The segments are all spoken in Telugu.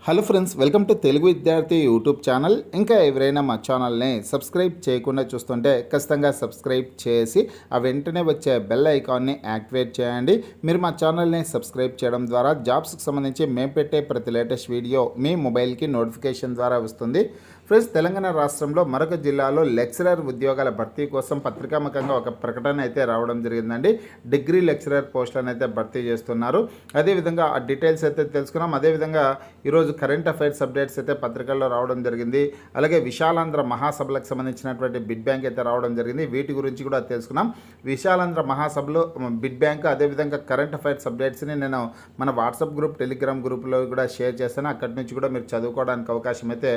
Hello friends, welcome to Telugu విద్యార్థి యూట్యూబ్ ఛానల్. ఇంకా ఎవరైనా మా ఛానల్ని సబ్స్క్రైబ్ చేయకుండా చూస్తుంటే ఖచ్చితంగా సబ్స్క్రైబ్ చేసి ఆ వెంటనే వచ్చే బెల్ ఐకాన్ని యాక్టివేట్ చేయండి. మీరు మా ఛానల్ని సబ్స్క్రైబ్ చేయడం ద్వారా జాబ్స్కి సంబంధించి మేము పెట్టే ప్రతి లేటెస్ట్ వీడియో మీ మొబైల్కి నోటిఫికేషన్ ద్వారా వస్తుంది. ఫ్రెండ్స్, తెలంగాణ రాష్ట్రంలో మరొక జిల్లాలో లెక్చరర్ ఉద్యోగాల భర్తీ కోసం పత్రికాముఖంగా ఒక ప్రకటన అయితే రావడం జరిగిందండి. డిగ్రీ లెక్చరర్ పోస్టులను అయితే భర్తీ చేస్తున్నారు. అదేవిధంగా ఆ డీటెయిల్స్ అయితే తెలుసుకున్నాం. అదేవిధంగా ఈరోజు కరెంట్ అఫైర్స్ అప్డేట్స్ అయితే పత్రికల్లో రావడం జరిగింది. అలాగే విశాలాంధ్ర మహాసభలకు సంబంధించినటువంటి బిడ్ బ్యాంక్ అయితే రావడం జరిగింది. వీటి గురించి కూడా తెలుసుకున్నాం. విశాలాంధ్ర మహాసభలో బిడ్ బ్యాంక్ అదేవిధంగా కరెంట్ అఫైర్స్ అప్డేట్స్ని నేను మన వాట్సాప్ గ్రూప్, టెలిగ్రామ్ గ్రూప్లో కూడా షేర్ చేస్తాను. అక్కడి నుంచి కూడా మీరు చదువుకోవడానికి అవకాశం అయితే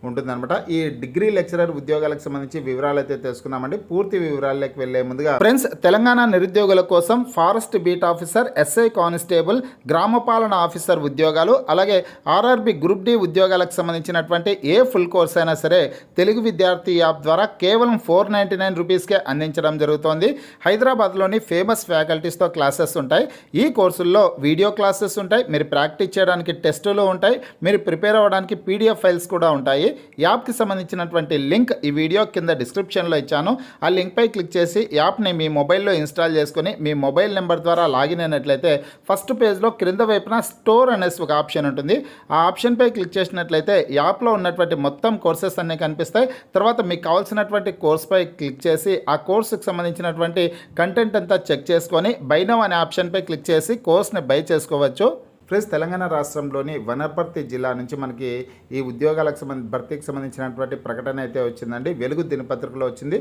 ఉంటుందన్నమాట. ఈ డిగ్రీ లెక్చరర్ ఉద్యోగాలకు సంబంధించి వివరాలు అయితే తెలుసుకున్నామండి. పూర్తి వివరాల్లోకి వెళ్లే ముందుగా ఫ్రెండ్స్, తెలంగాణ నిరుద్యోగుల కోసం forest beat officer, SI constable, గ్రామపాలన ఆఫీసర్ ఉద్యోగాలు, అలాగే ఆర్ఆర్బి గ్రూప్ డి ఉద్యోగాలకు సంబంధించినటువంటి ఏ ఫుల్ కోర్స్ అయినా సరే తెలుగు విద్యార్థి యాప్ ద్వారా కేవలం 499 రూపీస్కే అందించడం జరుగుతోంది. హైదరాబాద్లోని ఫేమస్ ఫ్యాకల్టీస్తో క్లాసెస్ ఉంటాయి. ఈ కోర్సుల్లో వీడియో క్లాసెస్ ఉంటాయి. మీరు ప్రాక్టీస్ చేయడానికి టెస్టులు ఉంటాయి. మీరు ప్రిపేర్ అవ్వడానికి పీడిఎఫ్ ఫైల్స్ కూడా ఉంటాయి. యాప్కి సంబంధించినటువంటి లింక్ ఈ వీడియో కింద డిస్క్రిప్షన్లో ఇచ్చాను. ఆ లింక్పై క్లిక్ చేసి యాప్ని మీ మొబైల్లో ఇన్స్టాల్ చేసుకుని మీ మొబైల్ నెంబర్ ద్వారా లాగిన్ అయినట్లయితే ఫస్ట్ పేజ్లో క్రింద వైపున స్టోర్ అనేసి ఒక ఆప్షన్ ఉంటుంది. ఆ ఆప్షన్పై క్లిక్ చేసినట్లయితే యాప్లో ఉన్నటువంటి మొత్తం కోర్సెస్ అన్నీ కనిపిస్తాయి. తర్వాత మీకు కావాల్సినటువంటి కోర్స్పై క్లిక్ చేసి ఆ కోర్సుకు సంబంధించినటువంటి కంటెంట్ అంతా చెక్ చేసుకొని బై నౌ అనే ఆప్షన్పై క్లిక్ చేసి కోర్స్ని బై చేసుకోవచ్చు. ఫ్రెండ్స్, తెలంగాణ రాష్ట్రంలోని వనపర్తి జిల్లా నుంచి మనకి ఈ ఉద్యోగాలకు భర్తీకి సంబంధించినటువంటి ప్రకటన అయితే వచ్చిందండి. వెలుగు దినపత్రికలో వచ్చింది.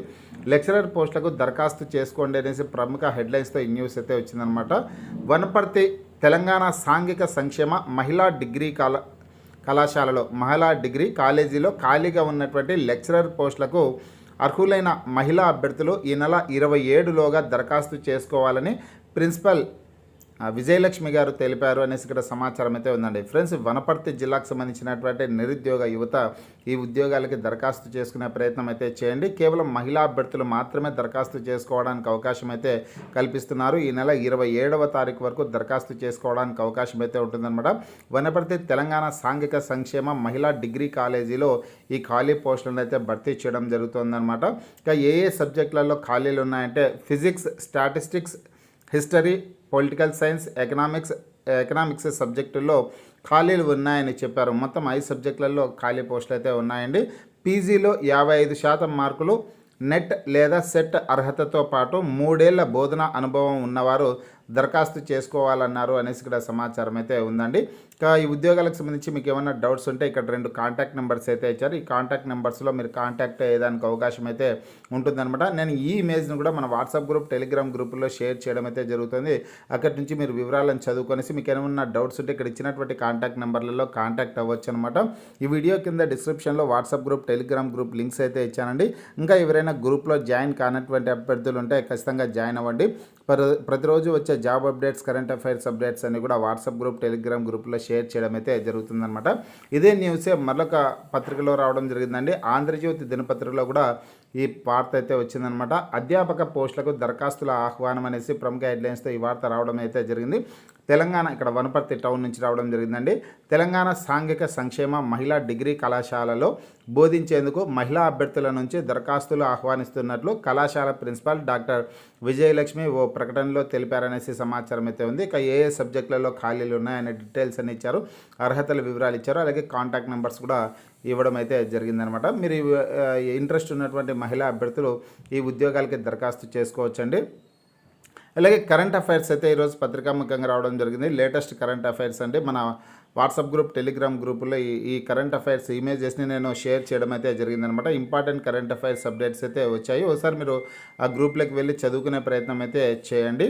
లెక్చరర్ పోస్టులకు దరఖాస్తు చేసుకోండి అనేసి ప్రముఖ హెడ్లైన్స్తో ఈ న్యూస్ అయితే వచ్చిందనమాట. వనపర్తి తెలంగాణ సాంఘిక సంక్షేమ మహిళా డిగ్రీ కళాశాలలో మహిళా డిగ్రీ కాలేజీలో ఖాళీగా ఉన్నటువంటి లెక్చరర్ పోస్టులకు అర్హులైన మహిళా అభ్యర్థులు ఈ నెల 27లోగా దరఖాస్తు చేసుకోవాలని ప్రిన్సిపల్ విజయలక్ష్మి గారు తెలిపారు అనేసి ఇక్కడ సమాచారం అయితే ఉందండి. ఫ్రెండ్స్, వనపర్తి జిల్లాకు సంబంధించినటువంటి నిరుద్యోగ యువత ఈ ఉద్యోగాలకి దరఖాస్తు చేసుకునే ప్రయత్నం అయితే చేయండి. కేవలం మహిళా అభ్యర్థులు మాత్రమే దరఖాస్తు చేసుకోవడానికి అవకాశం అయితే కల్పిస్తున్నారు. ఈ నెల 27వ తారీఖు వరకు దరఖాస్తు చేసుకోవడానికి అవకాశం అయితే ఉంటుందన్నమాట. వనపర్తి తెలంగాణ సాంఘిక సంక్షేమ మహిళా డిగ్రీ కాలేజీలో ఈ ఖాళీ పోస్టులను అయితే భర్తీ చేయడం జరుగుతుందన్నమాట. ఇంకా ఏ సబ్జెక్టులలో ఖాళీలు ఉన్నాయంటే physics, statistics, history, political science, economics సబ్జెక్టుల్లో ఖాళీలు ఉన్నాయని చెప్పారు. మొత్తం 5 సబ్జెక్టులలో ఖాళీ పోస్టులు అయితే ఉన్నాయండి. పీజీలో 55% మార్కులు, నెట్ లేదా సెట్ అర్హతతో పాటు 3 ఏళ్ల బోధన అనుభవం ఉన్నవారు దరఖాస్తు చేసుకోవాలన్నారు అనేసి ఇక్కడ సమాచారం అయితే ఉందండి. ఇంకా ఈ ఉద్యోగాలకు సంబంధించి మీకు ఏమైనా డౌట్స్ ఉంటే ఇక్కడ 2 కాంటాక్ట్ నెంబర్స్ అయితే ఇచ్చారు. ఈ కాంటాక్ట్ నెంబర్స్లో మీరు కాంటాక్ట్ అయ్యేదానికి అవకాశం అయితే ఉంటుందన్నమాట. నేను ఈ ఇమేజ్ను కూడా మన వాట్సాప్ గ్రూప్, టెలిగ్రామ్ గ్రూపుల్లో షేర్ చేయడం అయితే జరుగుతుంది. అక్కడి నుంచి మీరు వివరాలను చదువుకొనేసి మీకు ఏమైనా డౌట్స్ ఉంటే ఇక్కడ ఇచ్చినటువంటి కాంటాక్ట్ నెంబర్లలో కాంటాక్ట్ అవ్వచ్చు అనమాట. ఈ వీడియో కింద డిస్క్రిప్షన్లో WhatsApp group, Telegram group links అయితే ఇచ్చానండి. ఇంకా ఎవరైనా గ్రూప్లో జాయిన్ కానటువంటి అభ్యర్థులు ఉంటే ఖచ్చితంగా జాయిన్ అవ్వండి. ప్రతిరోజు వచ్చే job updates, current affairs updates అన్ని కూడా వాట్సాప్ గ్రూప్, టెలిగ్రామ్ గ్రూప్లో షేర్ చేయడం అయితే జరుగుతుందన్నమాట. ఇదే న్యూసే మరొక పత్రికలో రావడం జరిగిందండి. ఆంధ్రజ్యోతి దినపత్రికలో కూడా ఈ వార్త అయితే వచ్చిందనమాట. అధ్యాపక పోస్టులకు దరఖాస్తుల ఆహ్వానం అనేసి ప్రముఖ హెడ్లైన్స్తో ఈ వార్త రావడం అయితే జరిగింది. తెలంగాణ ఇక్కడ వనపర్తి టౌన్ నుంచి రావడం జరిగిందండి. తెలంగాణ సాంఘిక సంక్షేమ మహిళా డిగ్రీ కళాశాలలో బోధించేందుకు మహిళా అభ్యర్థుల నుంచి దరఖాస్తులు ఆహ్వానిస్తున్నట్లు కళాశాల ప్రిన్సిపాల్ డాక్టర్ విజయలక్ష్మి ఓ ప్రకటనలో తెలిపారనేసి సమాచారం అయితే ఉంది. ఇక ఏ సబ్జెక్టులలో ఖాళీలు ఉన్నాయనే డీటెయిల్స్ అని ఇచ్చారు, అర్హతల వివరాలు ఇచ్చారు, అలాగే కాంటాక్ట్ నెంబర్స్ కూడా ఇవ్వడం అయితే జరిగిందనమాట. మీరు ఇంట్రెస్ట్ ఉన్నటువంటి మహిళా అభ్యర్థులు ఈ ఉద్యోగాలకి దరఖాస్తు చేసుకోవచ్చండి. అలాగే కరెంట్ అఫైర్స్ అయితే ఈరోజు పత్రికాముఖంగా రావడం జరిగింది. లేటెస్ట్ కరెంట్ అఫైర్స్ అండి. మన వాట్సాప్ గ్రూప్, టెలిగ్రామ్ గ్రూపులో ఈ కరెంట్ అఫైర్స్ ఇమేజెస్ని నేను షేర్ చేయడం అయితే జరిగిందనమాట. ఇంపార్టెంట్ కరెంట్ అఫైర్స్ అప్డేట్స్ అయితే వచ్చాయి. ఒకసారి మీరు ఆ గ్రూప్లోకి వెళ్ళి చదువుకునే ప్రయత్నం అయితే చేయండి.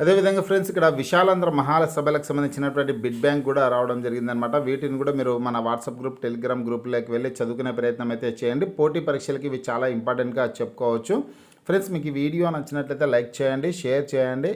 అదేవిధంగా ఫ్రెండ్స్, ఇక్కడ విశాలాంధ్ర మహాసభలకు సంబంధించినటువంటి బిడ్ బ్యాంక్ కూడా రావడం జరిగిందనమాట. వీటిని కూడా మీరు మన వాట్సాప్ గ్రూప్, టెలిగ్రామ్ గ్రూప్లోకి వెళ్ళి చదువుకునే ప్రయత్నం అయితే చేయండి. పోటీ పరీక్షలకి ఇవి చాలా ఇంపార్టెంట్గా చెప్పుకోవచ్చు. ఫ్రెండ్స్, మీకు ఈ వీడియో నచ్చినట్లయితే లైక్ చేయండి, షేర్ చేయండి.